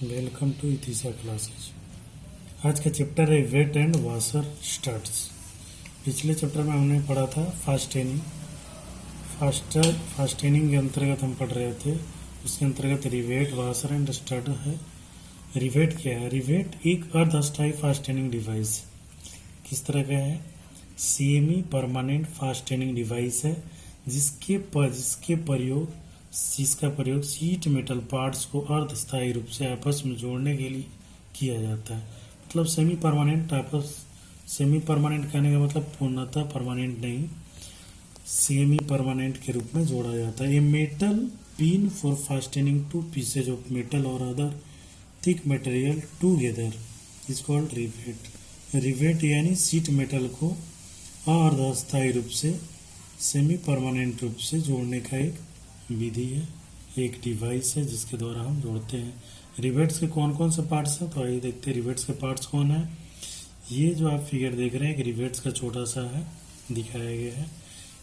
Welcome to इतिसा classes. आज का chapter है वेट एंड वाशर स्टड्स। पिछले चैप्टर में हमने पढ़ा था फास्टेनिंग। फास्टेनिंग के अंतर्गत हम पढ़ रहे थे। उसके अंतर्गत रिवेट, वाशर एंड स्टड है। रिवेट क्या है? रिवेट एक अर्धअस्थायी फास्टेनिंग डिवाइस किस तरह का है? सेमी परमानेंट फास्टेनिंग डिवाइस है जिसका प्रयोग शीट मेटल पार्ट्स को अर्धस्थायी रूप से आपस में जोड़ने के लिए किया जाता है। मतलब सेमी परमानेंट कहने का मतलब पूर्णतः परमानेंट नहीं, सेमी परमानेंट के रूप में जोड़ा जाता है। A metal pin for fastening two pieces of metal और other thick material together is called rivet. Rivet यानी शीट मेटल को अर्धस्थायी रूप से सेमी परमानेंट रूप से जोड़ने का एक विधि है, एक डिवाइस है जिसके द्वारा हम जोड़ते हैं। रिवेट्स के कौन कौन से पार्ट्स हैं तो आइए देखते हैं रिवेट्स के पार्ट्स कौन है। ये जो आप फिगर देख रहे हैं कि रिवेट्स का छोटा सा है दिखाया गया है।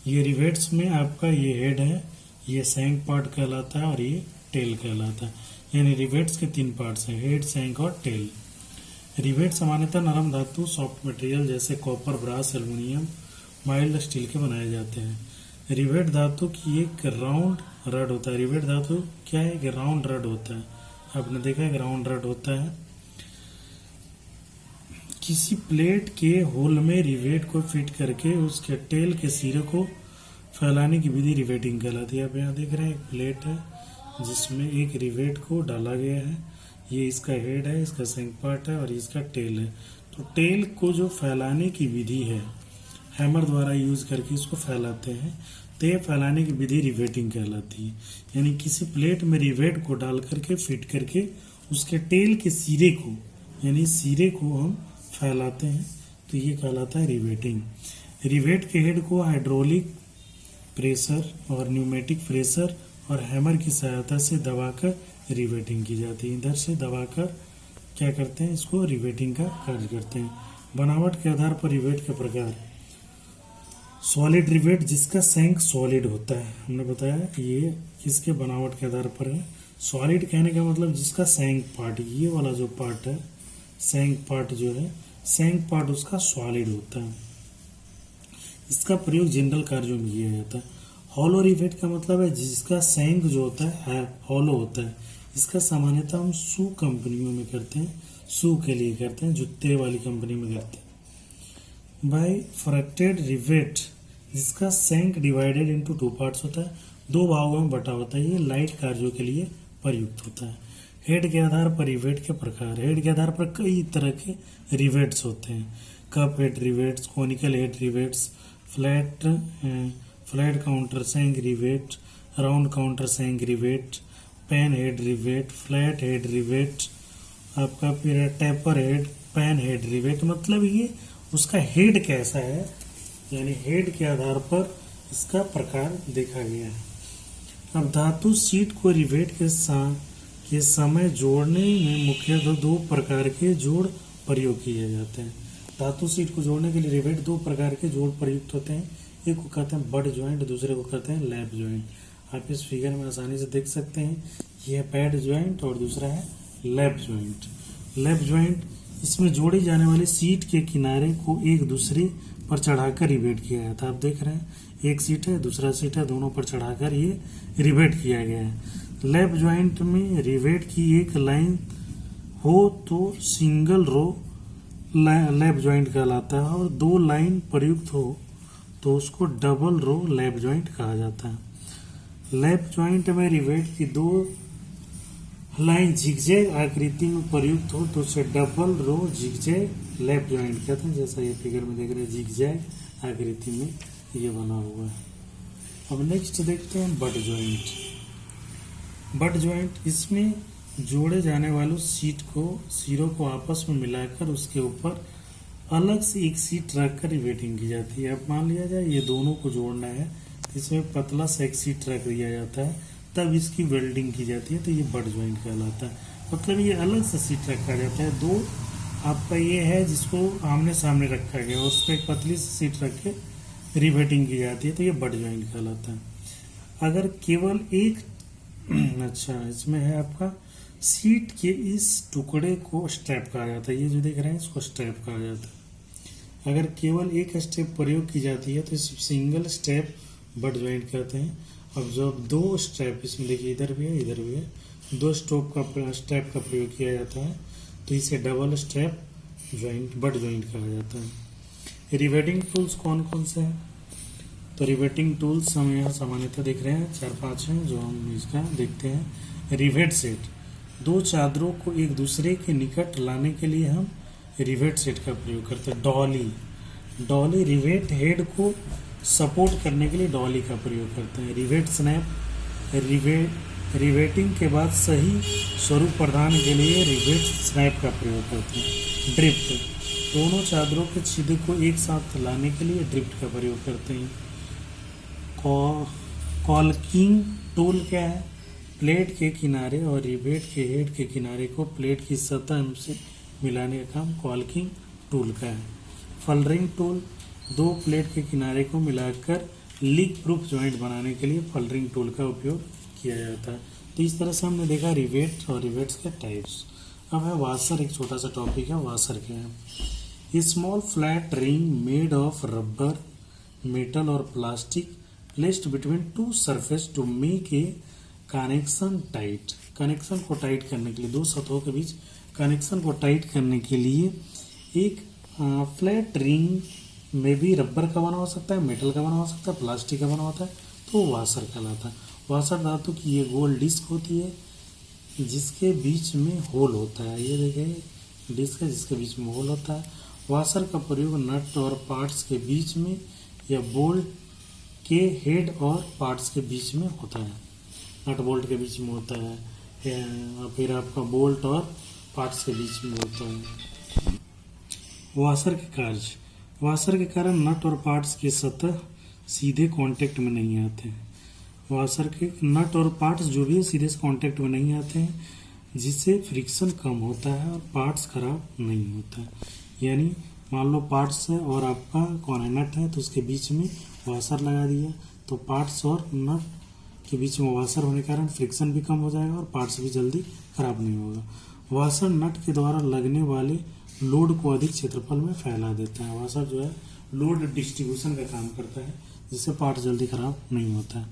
ये रिवेट्स में आपका ये हेड है, ये सैंक पार्ट कहलाता है और ये टेल कहलाता है। यानी रिवेट्स के तीन पार्ट्स हैं, हेड, सैंक और टेल। रिवेट सामान्यतः नरम धातु, सॉफ्ट मटेरियल जैसे copper, brass, aluminium, mild steel के बनाए जाते हैं। रिवेट धातु की एक राउंड रड होता है। रिवेट धातु क्या है कि राउंड रड होता है। आपने देखा है कि राउंड रड होता है। किसी प्लेट के होल में रिवेट को फिट करके उसके टेल के सिरे को फैलाने की विधि रिवेटिंग कहलाती है। आप यहाँ देख रहे हैं एक प्लेट है जिसमें एक रिवेट को डाला गया है। ये इसका हेड है, इसका सैंक पार्ट है और इसका टेल है। तो टेल को जो फैलाने की विधि है, हैमर द्वारा यूज करके इसको फैलाते हैं, तो ये फैलाने की विधि रिवेटिंग कहलाती है। यानी किसी प्लेट में रिवेट को डाल करके फिट करके उसके टेल के सिरे को, यानी सिरे को हम फैलाते हैं, तो ये कहलाता है रिवेटिंग। रिवेट के हेड को हाइड्रोलिक प्रेशर और न्यूमेटिक प्रेशर और हैमर की सहायता से दबाकर रिवेटिंग की जाती है। इधर से दबाकर क्या करते हैं, इसको रिवेटिंग का कार्य करते हैं। बनावट के आधार पर रिवेट के प्रकार: सॉलिड रिवेट जिसका सैंक सॉलिड होता है, हमने बताया ये किसके बनावट के आधार पर है। सॉलिड कहने का मतलब जिसका सैंक पार्ट, ये वाला जो पार्ट है, सैंक पार्ट जो है, सैंक पार्ट उसका सॉलिड होता है। इसका प्रयोग जनरल कार्यों में किया जाता है। हॉलो रिवेट का मतलब है जिसका सैंक जो होता है हॉलो होता है। इसका सामान्यतः हम शू कंपनियों में करते हैं, शू के लिए करते हैं, जूते वाली कंपनी में करते हैं। बाइफरक्टेड रिवेट जिसका सैंक डिवाइडेड इनटू टू पार्ट्स होता है, दो भागों में बटा होता है। ये लाइट कार्यों के लिए प्रयुक्त होता है। हेड के आधार पर रिवेट के प्रकार: हेड के आधार पर कई तरह के रिवेट्स होते हैं। Cup head rivets, conical head rivets, flat countersunk rivet, round countersunk rivet, pan head rivet, flat head rivet, आपका फिर taper head, pan head rivet. मतलब ये उसका हेड कैसा है, यानी हेड के आधार पर इसका प्रकार देखा गया है। अब धातु शीट को रिवेट के समय जोड़ने में मुख्यतः दो प्रकार के जोड़ प्रयोग किए जाते हैं। धातु शीट को जोड़ने के लिए रिवेट दो प्रकार के जोड़ प्रयुक्त होते हैं। एक को कहते हैं बट ज्वाइंट, दूसरे को कहते हैं लैप ज्वाइंट। आप इस फिगर में आसानी से देख सकते हैं, यह है पैड ज्वाइंट और दूसरा है लैप ज्वाइंट। लैप ज्वाइंट इसमें जोड़ी जाने वाली शीट के किनारे को एक दूसरे पर चढ़ाकर रिवेट किया जाता है। आप देख रहे हैं एक सीट है, दूसरा सीट है, दोनों पर चढ़ाकर ये रिवेट किया गया है। लैप ज्वाइंट में रिवेट की एक लाइन हो तो सिंगल रो लैप ज्वाइंट कहलाता है और दो लाइन प्रयुक्त हो तो उसको डबल रो लैप ज्वाइंट कहा जाता है। लैप ज्वाइंट में रिवेट की दो लाइन जिगजैग आकृति में प्रयुक्त हो तो उसे double row zigzag lap joint कहते हैं। जैसा ये फिगर में देख रहे हैं, जिगजैग आकृति में ये बना हुआ है। अब नेक्स्ट देखते हैं बट ज्वाइंट। बट ज्वाइंट इसमें जोड़े जाने वाले सिरों को आपस में मिलाकर उसके ऊपर अलग से एक सीट रखकर रिवेटिंग की जाती है। अब मान लिया जाए ये दोनों को जोड़ना है, इसमें पतला सा एक सीट रख दिया जाता है, तब इसकी वेल्डिंग की जाती है, तो ये बट ज्वाइंट कहलाता है। मतलब ये अलग से सीट रखा जाता है। दो आपका ये है जिसको आमने सामने रखा गया, उस पर एक पतली सी सीट रख के रिवेटिंग की जाती है, तो ये बट ज्वाइंट कहलाता है। अगर केवल एक अच्छा, इसमें है आपका सीट के इस टुकड़े को स्ट्रैप कहा जाता है। ये जो देख रहे हैं इसको स्ट्रैप कहा जाता है। अगर केवल एक स्टेप प्रयोग की जाती है तो इसे सिंगल स्टेप बट ज्वाइंट कहते हैं। अब जब दो स्ट्रैप, इसमें देखिए इधर भी है इधर भी है, दो स्टॉप का स्ट्रैप का प्रयोग किया जाता है तो इसे double strap joint but joint कहा जाता है। रिवेटिंग टूल्स कौन कौन से हैं? तो रिवेटिंग टूल्स हम यहाँ सामान्यतः देख रहे हैं 4-5 हैं जो हम इसका देखते हैं। रिवेट सेट, दो चादरों को एक दूसरे के निकट लाने के लिए हम रिवेट सेट का प्रयोग करते हैं। डॉली रिवेट हेड को सपोर्ट करने के लिए डॉली का प्रयोग करते हैं। रिवेट स्नैप, रिवेटिंग के बाद सही स्वरूप प्रदान के लिए रिवेट स्नैप का प्रयोग करते हैं। ड्रिफ्ट, दोनों चादरों के छेद को एक साथ लाने के लिए ड्रिफ्ट का प्रयोग करते हैं। कॉल्किंग टूल क्या है? प्लेट के किनारे और रिवेट के हेड के किनारे को प्लेट की सतह से मिलाने का काम कॉल्किंग टूल का है। फलरिंग टूल, दो प्लेट के किनारे को मिलाकर लीक प्रूफ जॉइंट बनाने के लिए फलरिंग टूल का उपयोग किया जाता है। तो इस तरह से हमने देखा रिवेट और रिवेट्स के टाइप्स। अब है वाशर, एक छोटा सा टॉपिक है वाशर क्या है। Small flat ring made of rubber, metal और plastic placed between two surface to make a connection tight. Connection को टाइट करने के लिए, दो सतहों के बीच कनेक्शन को टाइट करने के लिए एक फ्लैट रिंग में भी रबर का बना हो सकता है, मेटल का बना हो सकता है, प्लास्टिक का बना होता है, तो वाशर कहलाता है। वाशर धातु की ये गोल डिस्क होती है जिसके बीच में होल होता है। ये देखिए डिस्क है जिसके बीच में होल होता है। वाशर का प्रयोग नट और पार्ट्स के बीच में या बोल्ट के हेड और पार्ट्स के बीच में होता है। नट बोल्ट के बीच में होता है या फिर आपका बोल्ट और पार्ट्स के बीच में होता है। वाशर के कार्य, वाशर के कारण नट और पार्ट्स की सतह सीधे कांटेक्ट में नहीं आते हैं। वाशर के नट और पार्ट्स जो भी है सीधे कांटेक्ट में नहीं आते हैं, जिससे फ्रिक्शन कम होता है और पार्ट्स खराब नहीं होता है। यानी मान लो पार्ट्स है और आपका कौन है नट है, तो उसके बीच में वाशर लगा दिया तो पार्ट्स और नट के बीच में वाशर होने के कारण फ्रिक्शन भी कम हो जाएगा और पार्ट्स भी जल्दी खराब नहीं होगा। वाशर नट के द्वारा लगने वाले लोड को अधिक क्षेत्रफल में फैला देता है। वाशर जो है लोड डिस्ट्रीब्यूशन का काम करता है जिससे पार्ट जल्दी खराब नहीं होता है।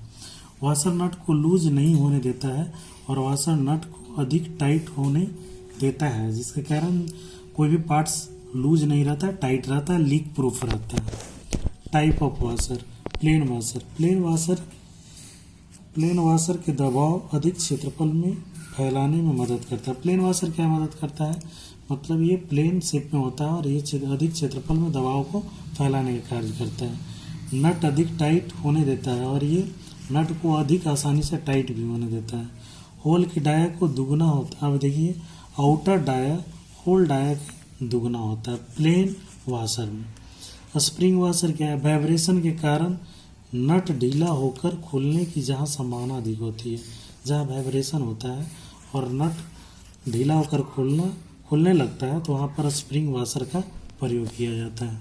वाशर नट को लूज नहीं होने देता है और वाशर नट को अधिक टाइट होने देता है, जिसके कारण कोई भी पार्ट्स लूज नहीं रहता है, टाइट रहता है, लीक प्रूफ रहता है। Type of washer, plain washer. Plain washer के दबाव अधिक क्षेत्रफल में फैलाने में मदद करता है। प्लेन वाशर क्या मदद करता है? मतलब ये प्लेन शेप में होता है और ये अधिक क्षेत्रफल में दबाव को फैलाने का कार्य करता है। नट अधिक टाइट होने देता है और ये नट को अधिक आसानी से टाइट भी होने देता है। होल की डाया को दुगना होता है। अब देखिए आउटर डाया होल डाया के दुगना होता है प्लेन वाशर में। स्प्रिंग वाशर क्या है? वाइब्रेशन के कारण नट ढीला होकर खुलने की जहाँ संभावना अधिक होती है, जहाँ वाइब्रेशन होता है और नट ढीला होकर खुलने लगता है तो वहाँ पर स्प्रिंग वाशर का प्रयोग किया जाता है।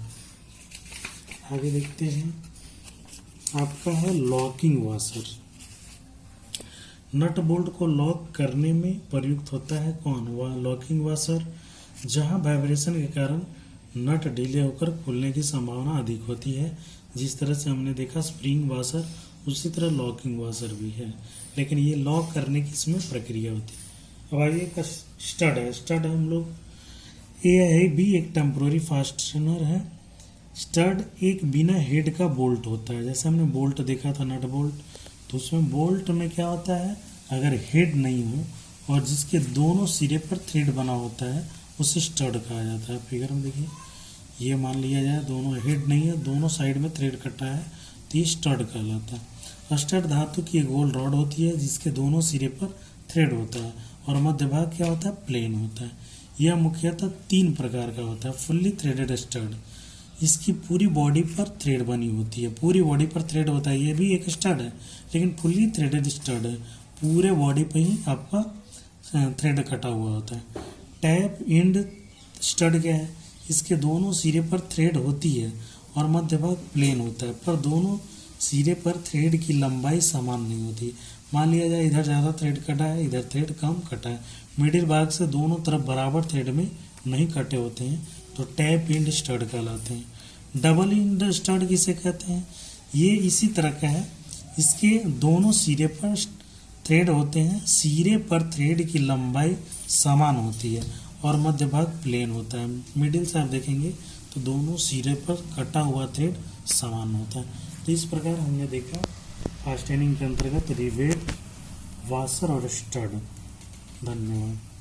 आगे देखते हैं, आपका है लॉकिंग वाशर। नट बोल्ट को लॉक करने में प्रयुक्त होता है कौन? वह लॉकिंग वाशर, जहाँ वाइब्रेशन के कारण नट ढीले होकर खुलने की संभावना अधिक होती है। जिस तरह से हमने देखा स्प्रिंग वाशर, उसी तरह लॉकिंग वाशर भी है, लेकिन ये लॉक करने की इसमें प्रक्रिया होती है। अब आगे का स्टड है। स्टड हम लोग ये है भी एक टेम्पोररी फास्टनर है। स्टड एक बिना हेड का बोल्ट होता है। जैसे हमने बोल्ट देखा था नट बोल्ट, तो उसमें बोल्ट में क्या होता है, अगर हेड नहीं हो और जिसके दोनों सिरे पर थ्रेड बना होता है उसे स्टड कहा जाता है। फिगर में देखिए ये मान लिया जाए दोनों हेड नहीं है, दोनों साइड में थ्रेड कटा है, तो ये स्टड कहलाता है। स्टड धातु की एक गोल रॉड होती है जिसके दोनों सिरे पर थ्रेड होता है और मध्य भाग क्या होता है, प्लेन होता है। यह मुख्यतः 3 प्रकार का होता है। फुल्ली थ्रेडेड स्टड, इसकी पूरी बॉडी पर थ्रेड बनी होती है, पूरी बॉडी पर थ्रेड होता है, ये भी एक स्टड है लेकिन फुल्ली थ्रेडेड स्टड है, पूरे बॉडी पे ही आपका थ्रेड कटा हुआ होता है। टैप एंड स्टड क्या है? इसके दोनों सिरे पर थ्रेड होती है और मध्य भाग प्लेन होता है, पर दोनों सिरे पर थ्रेड की लंबाई समान नहीं होती। मान लिया जाए इधर ज़्यादा थ्रेड कटा है, इधर थ्रेड कम कटा है, मिडिल भाग से दोनों तरफ बराबर थ्रेड में नहीं कटे होते हैं तो टैप एंड स्टड कहलाते हैं। डबल एंड स्टड किसे कहते हैं? ये इसी तरह का है, इसके दोनों सिरे पर थ्रेड होते हैं, सिरे पर थ्रेड की लंबाई समान होती है और मध्य भाग प्लेन होता है। मिडिल से आप देखेंगे तो दोनों सिरे पर कटा हुआ थ्रेड समान होता है। तो इस प्रकार हमने देखा फास्टेनिंग के अंतर्गत रिवेट, वाशर और स्टड। धन्यवाद।